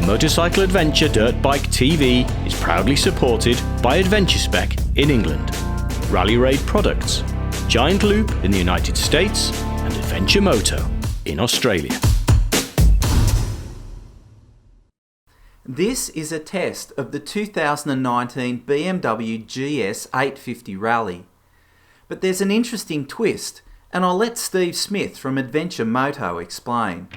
Motorcycle Adventure Dirtbike TV is proudly supported by AdventureSpec in England, Rallye Raid Products, Giant Loop in the United States, and AdventureMoto in Australia. This is a test of the 2019 BMW GS 850 Rallye. But there's an interesting twist, and I'll let Steve Smith from AdventureMoto explain.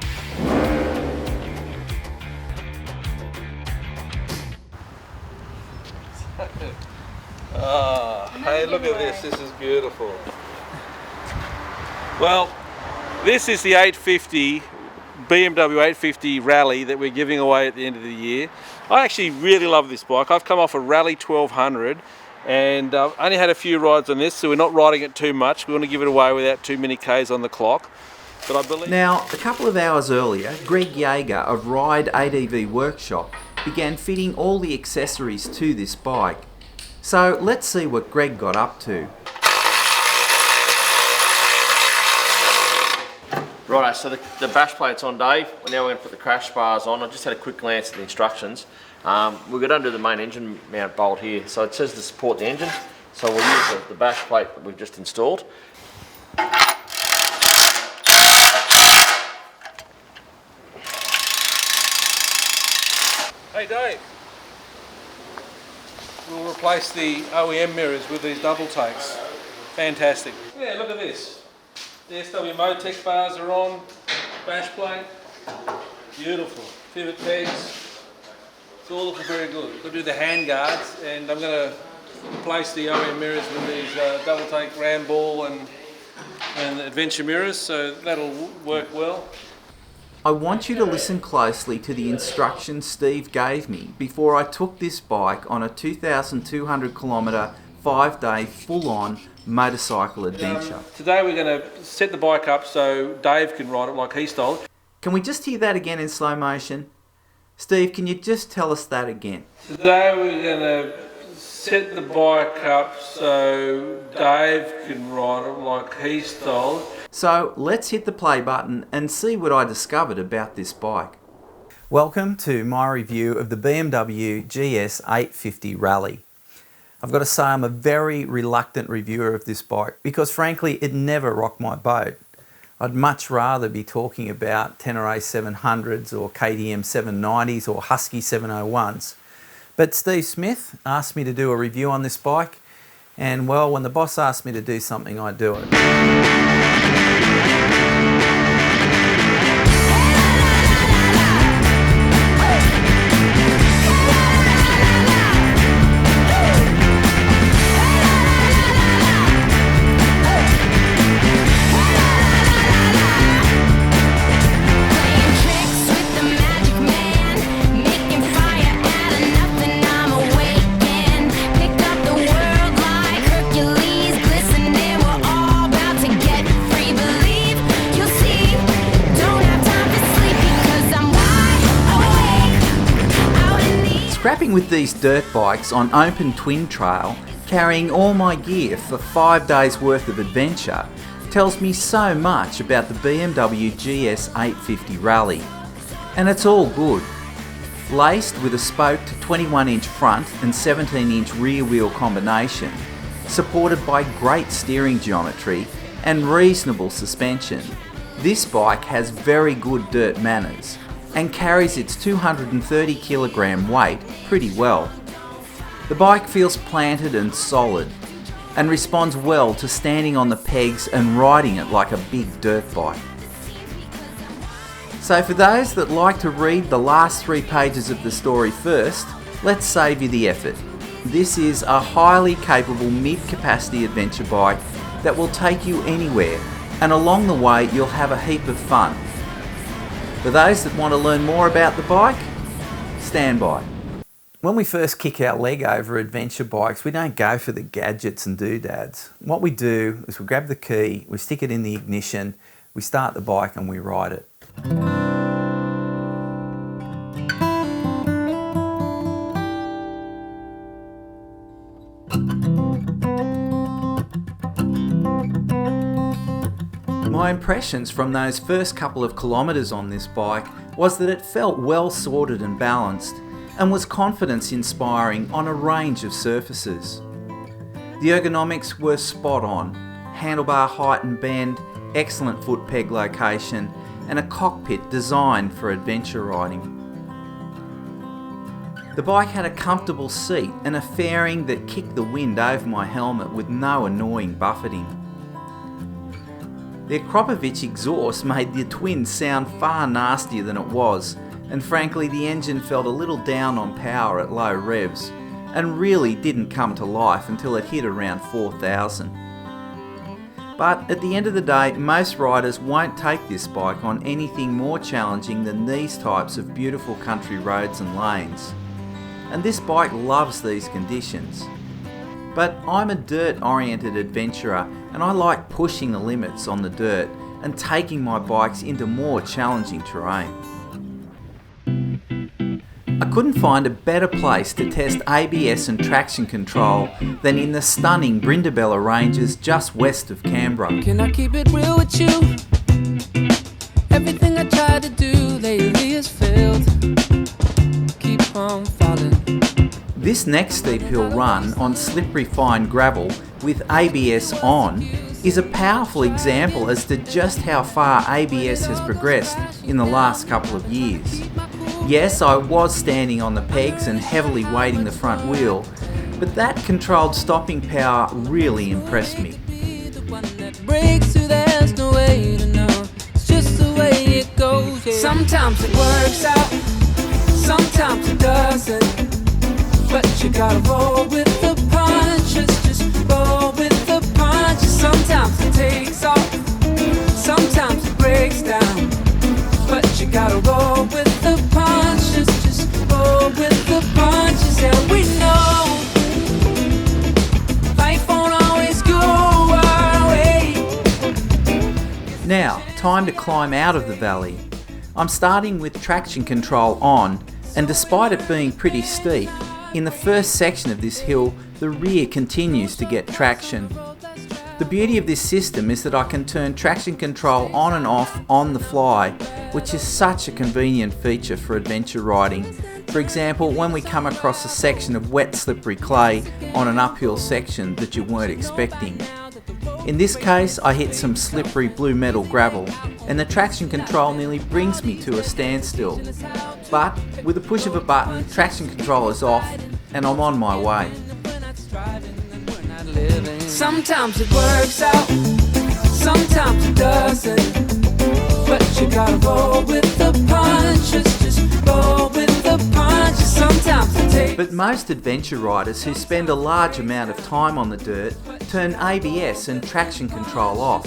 Hey, look at this. This is beautiful. Well, this is the 850 BMW 850 Rallye that we're giving away at the end of the year. I actually really love this bike. I've come off a Rallye 1200 and I've only had a few rides on this, so we're not riding it too much. We want to give it away without too many Ks on the clock. But I believe... Now, a couple of hours earlier, Greg Yeager of Ride ADV Workshop began fitting all the accessories to this bike. So let's see what Greg got up to. Righto, so the bash plate's on, Dave. Now we're going to put the crash bars on. I just had a quick glance at the instructions. We'll go under the main engine mount bolt here. So it says to support the engine. So we'll use the bash plate that we've just installed. Hey Dave, we'll replace the OEM mirrors with these double takes. Fantastic. Yeah, look at this. The SW Motec bars are on, bash plate, beautiful. Pivot pegs, it's all looking very good. We'll do the hand guards, and I'm going to replace the OEM mirrors with these double take ram ball and adventure mirrors, so that'll work well. I want you to listen closely to the instructions Steve gave me before I took this bike on a 2,200 kilometre, 5-day full-on motorcycle adventure. Today we're going to set the bike up so Dave can ride it like he stole it. Can we just hear that again in slow motion? Steve, can you just tell us that again? Today we're going to set the bike up so Dave can ride it like he stole it. So let's hit the play button and see what I discovered about this bike. Welcome to my review of the BMW GS 850 Rallye. I've got to say I'm a very reluctant reviewer of this bike because frankly it never rocked my boat. I'd much rather be talking about Tenere 700s or KTM 790s or Husky 701s. But Steve Smith asked me to do a review on this bike, and well, when the boss asks me to do something, I do it. Scrapping with these dirt bikes on open twin trail, carrying all my gear for 5 days worth of adventure, tells me so much about the BMW GS 850 Rallye. And it's all good. Laced with a spoke to 21-inch front and 17-inch rear wheel combination, supported by great steering geometry and reasonable suspension, this bike has very good dirt manners and carries its 230 kilogram weight pretty well. The bike feels planted and solid and responds well to standing on the pegs and riding it like a big dirt bike. So for those that like to read the last 3 pages of the story first, let's save you the effort. This is a highly capable mid-capacity adventure bike that will take you anywhere, and along the way you'll have a heap of fun. For those that want to learn more about the bike, stand by. When we first kick our leg over adventure bikes, we don't go for the gadgets and doodads. What we do is we grab the key, we stick it in the ignition, we start the bike and we ride it. My impressions from those first couple of kilometres on this bike was that it felt well sorted and balanced and was confidence inspiring on a range of surfaces. The ergonomics were spot on: handlebar height and bend, excellent foot peg location, and a cockpit designed for adventure riding. The bike had a comfortable seat and a fairing that kicked the wind over my helmet with no annoying buffeting. The Akropovich exhaust made the twin sound far nastier than it was, and frankly the engine felt a little down on power at low revs, and really didn't come to life until it hit around 4,000. But at the end of the day, most riders won't take this bike on anything more challenging than these types of beautiful country roads and lanes. And this bike loves these conditions. But I'm a dirt-oriented adventurer, and I like pushing the limits on the dirt and taking my bikes into more challenging terrain. I couldn't find a better place to test ABS and traction control than in the stunning Brindabella Ranges just west of Canberra. Can I keep it real with you? Everything I tried to do lately has failed. Keep on falling. This next steep hill run on slippery fine gravel with ABS on is a powerful example as to just how far ABS has progressed in the last couple of years. Yes, I was standing on the pegs and heavily weighting the front wheel, but that controlled stopping power really impressed me. Sometimes it works out, sometimes it doesn't. But you gotta roll with the punches, just roll with the punches. Sometimes it takes off, sometimes it breaks down. But you gotta roll with the punches, just roll with the punches. Yeah, we know life won't always go our way. Now, time to climb out of the valley. I'm starting with traction control on, and despite it being pretty steep, in the first section of this hill, the rear continues to get traction. The beauty of this system is that I can turn traction control on and off on the fly, which is such a convenient feature for adventure riding. For example, when we come across a section of wet slippery clay on an uphill section that you weren't expecting. In this case, I hit some slippery blue metal gravel, and the traction control nearly brings me to a standstill. But with a push of a button, traction control is off, and I'm on my way. Sometimes it works out, sometimes it doesn't. But you gotta roll with the punches, just roll with the punches. Sometimes it takes. But most adventure riders who spend a large amount of time on the dirt turn ABS and traction control off,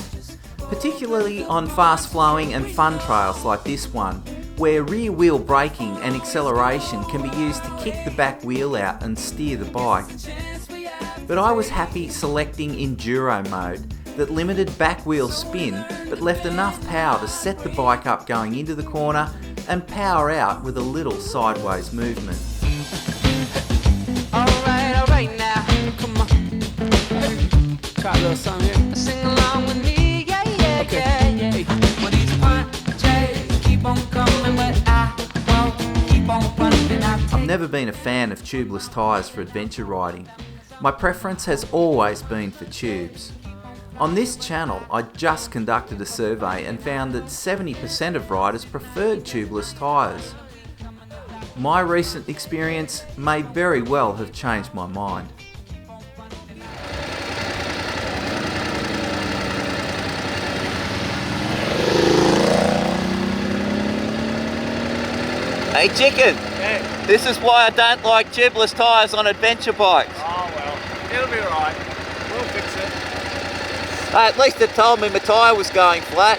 particularly on fast-flowing and fun trails like this one, where rear wheel braking and acceleration can be used to kick the back wheel out and steer the bike. But I was happy selecting Enduro mode that limited back wheel spin but left enough power to set the bike up going into the corner and power out with a little sideways movement. Alright now, come on. Try a little song here. Sing along with me, yeah, yeah, okay. Yeah, yeah. When these punches keep on coming, but I won't keep on running. I've never been a fan of tubeless tyres for adventure riding. My preference has always been for tubes. On this channel, I just conducted a survey and found that 70% of riders preferred tubeless tyres. My recent experience may very well have changed my mind. Hey chicken, Yeah. this is why I don't like tubeless tyres on adventure bikes. Oh well, it'll be alright. We'll fix it. At least it told me my tyre was going flat.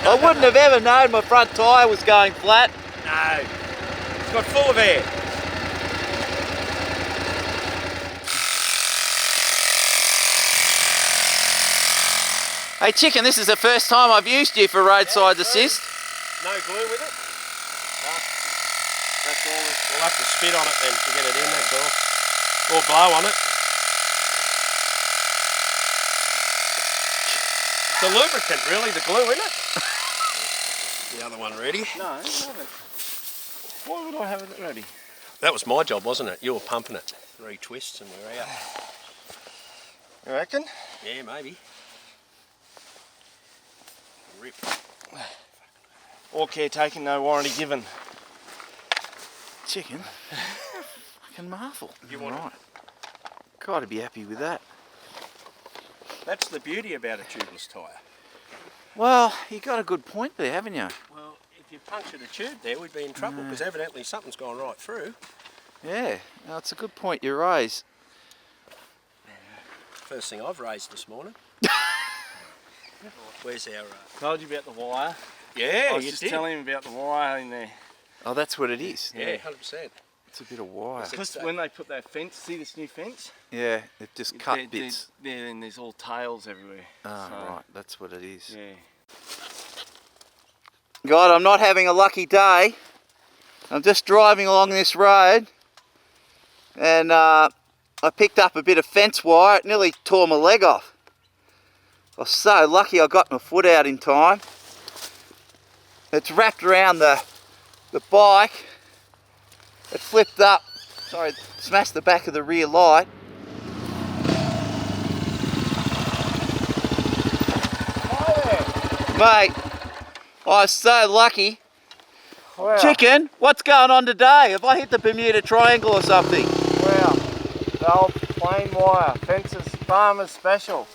I wouldn't have ever known my front tyre was going flat. No, it's got full of air. Hey chicken, this is the first time I've used you for roadside assist. No glue with it? No. That's all. We'll have to spit on it then to get it in, that's all. Or blow on it. It's a lubricant really, the glue, isn't it? The other one ready? No, I haven't. Why would I have it ready? That was my job, wasn't it? You were pumping it. 3 twists and we're out. You reckon? Yeah, maybe. Rip. All care taken, no warranty given. Chicken? Fucking marvel. You want right. Gotta be happy with that. That's the beauty about a tubeless tyre. Well, you got a good point there, haven't you? Well, if you punctured a tube there, we'd be in trouble because evidently something's gone right through. Yeah, no, it's a good point you raise. First thing I've raised this morning. Where's our... Told you about the wire. Yeah, I was you just did. telling him about the wire in there. Oh, that's what it is. Yeah, 100%. It's a bit of wire. Because when they put that fence, see this new fence? Yeah, it just cut bits. And there's all tails everywhere. Oh, So, right, that's what it is. Yeah. God, I'm not having a lucky day. I'm just driving along this road and I picked up a bit of fence wire. It nearly tore my leg off. I was so lucky I got my foot out in time. It's wrapped around the bike. It flipped up. Sorry, smashed the back of the rear light. Mate, I was so lucky. Wow. Chicken, what's going on today? Have I hit the Bermuda Triangle or something? Wow. The old plain wire. Fences Farmers Special.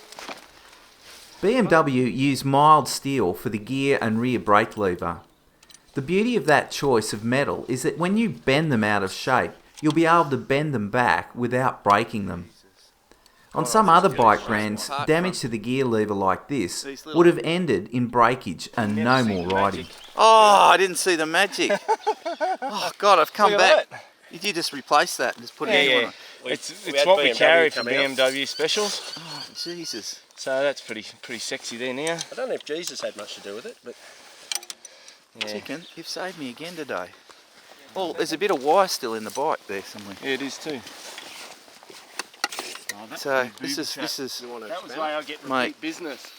BMW used mild steel for the gear and rear brake lever. The beauty of that choice of metal is that when you bend them out of shape, you'll be able to bend them back without breaking them. On some other bike brands, damage to the gear lever like this would have ended in breakage and no more riding. Oh, I didn't see the magic. Oh, God, I've come Look at back. Did you just replace that and just put it in? Yeah. We It's had what we BMW carry for come out. BMW specials. Oh, Jesus. So that's pretty sexy there now. I don't know if Jesus had much to do with it, but... Yeah. Chicken, you've saved me again today. Oh, there's a bit of wire still in the bike there somewhere. Yeah, it is too. So this is That was why I get repeat Mate. business.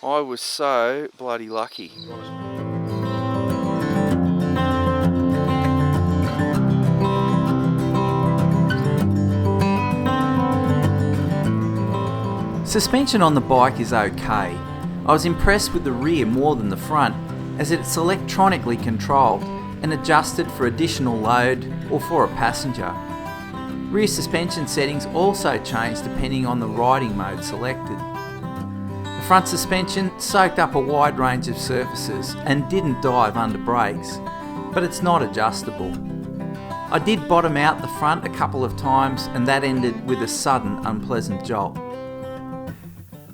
I was so bloody lucky. Suspension on the bike is okay. I was impressed with the rear more than the front, as it's electronically controlled and adjusted for additional load or for a passenger. Rear suspension settings also change depending on the riding mode selected. The front suspension soaked up a wide range of surfaces and didn't dive under brakes, but it's not adjustable. I did bottom out the front a couple of times and that ended with a sudden unpleasant jolt.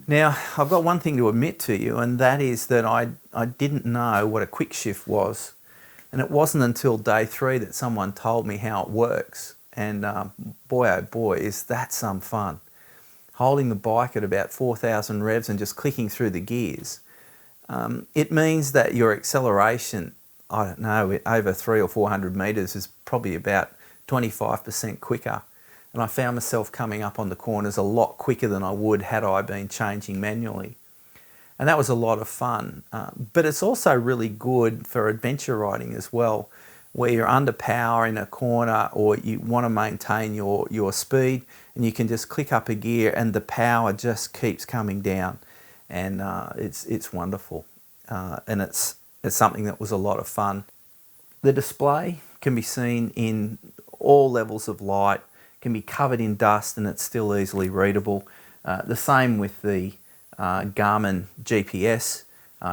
Now, I've got one thing to admit to you, and that is that I didn't know what a quick shift was. And it wasn't until day 3 that someone told me how it works. And boy, oh boy, is that some fun. Holding the bike at about 4,000 revs and just clicking through the gears. It means that your acceleration, I don't know, over 300 or 400 metres is probably about 25% quicker. And I found myself coming up on the corners a lot quicker than I would had I been changing manually. And that was a lot of fun. But it's also really good for adventure riding as well, where you're under power in a corner or you want to maintain your speed and you can just click up a gear and the power just keeps coming down. And it's wonderful. And it's something that was a lot of fun. The display can be seen in all levels of light, can be covered in dust and it's still easily readable. The same with the Garmin GPS,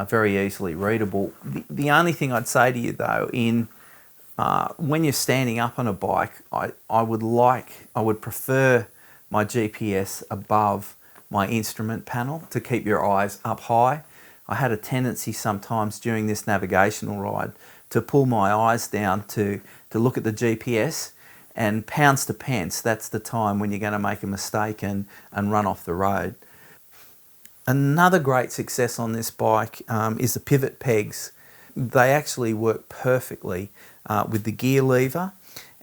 very easily readable. The only thing I'd say to you though, when you're standing up on a bike, I would prefer my GPS above my instrument panel to keep your eyes up high. I had a tendency sometimes during this navigational ride to pull my eyes down to look at the GPS, and pounds to pence, that's the time when you're going to make a mistake and run off the road. Another great success on this bike is the pivot pegs. They actually work perfectly with the gear lever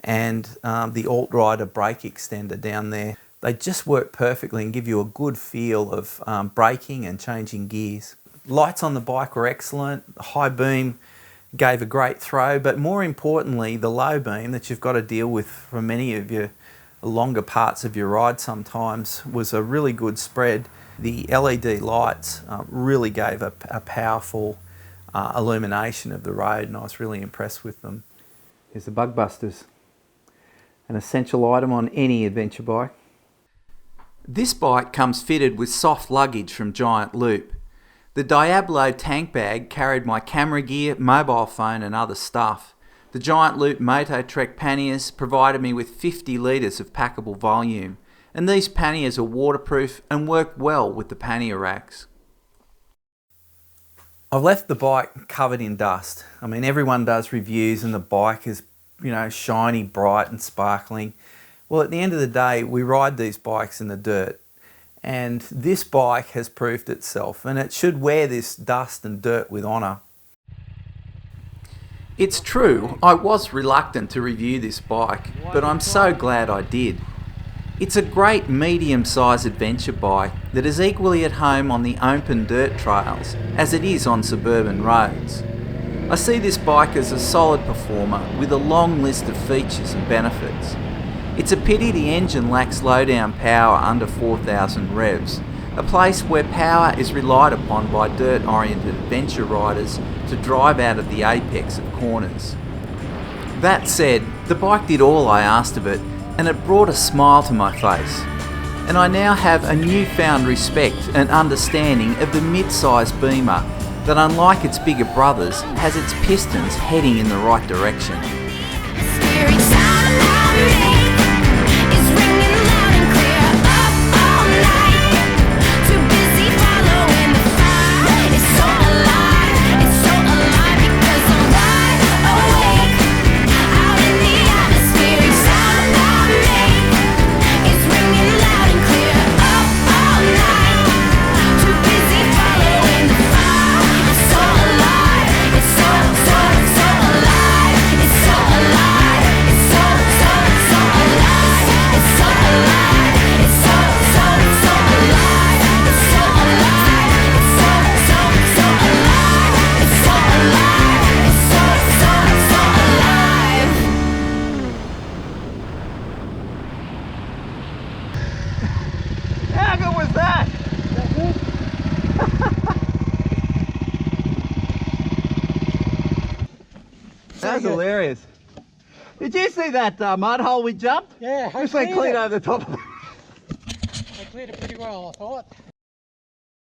and the alt-rider brake extender down there. They just work perfectly and give you a good feel of braking and changing gears. Lights on the bike were excellent. High beam gave a great throw, but more importantly, the low beam that you've got to deal with for many of your longer parts of your ride sometimes was a really good spread. The LED lights really gave a powerful illumination of the road, and I was really impressed with them. Here's the Bug Busters, an essential item on any adventure bike. This bike comes fitted with soft luggage from Giant Loop. The Diablo tank bag carried my camera gear, mobile phone and other stuff. The Giant Loop Moto Trek panniers provided me with 50 litres of packable volume, and these panniers are waterproof and work well with the pannier racks. I've left the bike covered in dust. I mean, everyone does reviews and the bike is, you know, shiny, bright and sparkling. Well, at the end of the day, we ride these bikes in the dirt, and this bike has proved itself, and it should wear this dust and dirt with honour. It's true, I was reluctant to review this bike, but I'm so glad I did. It's a great medium-sized adventure bike that is equally at home on the open dirt trails as it is on suburban roads. I see this bike as a solid performer with a long list of features and benefits. It's a pity the engine lacks low-down power under 4,000 revs, a place where power is relied upon by dirt-oriented adventure riders to drive out of the apex of corners. That said, the bike did all I asked of it, and it brought a smile to my face. And I now have a newfound respect and understanding of the mid-size Beamer that, unlike its bigger brothers, has its pistons heading in the right direction. How good was that? That was hilarious. Did you see that mud hole we jumped? Yeah, Just went clean over the top of it. I cleared it pretty well, I thought.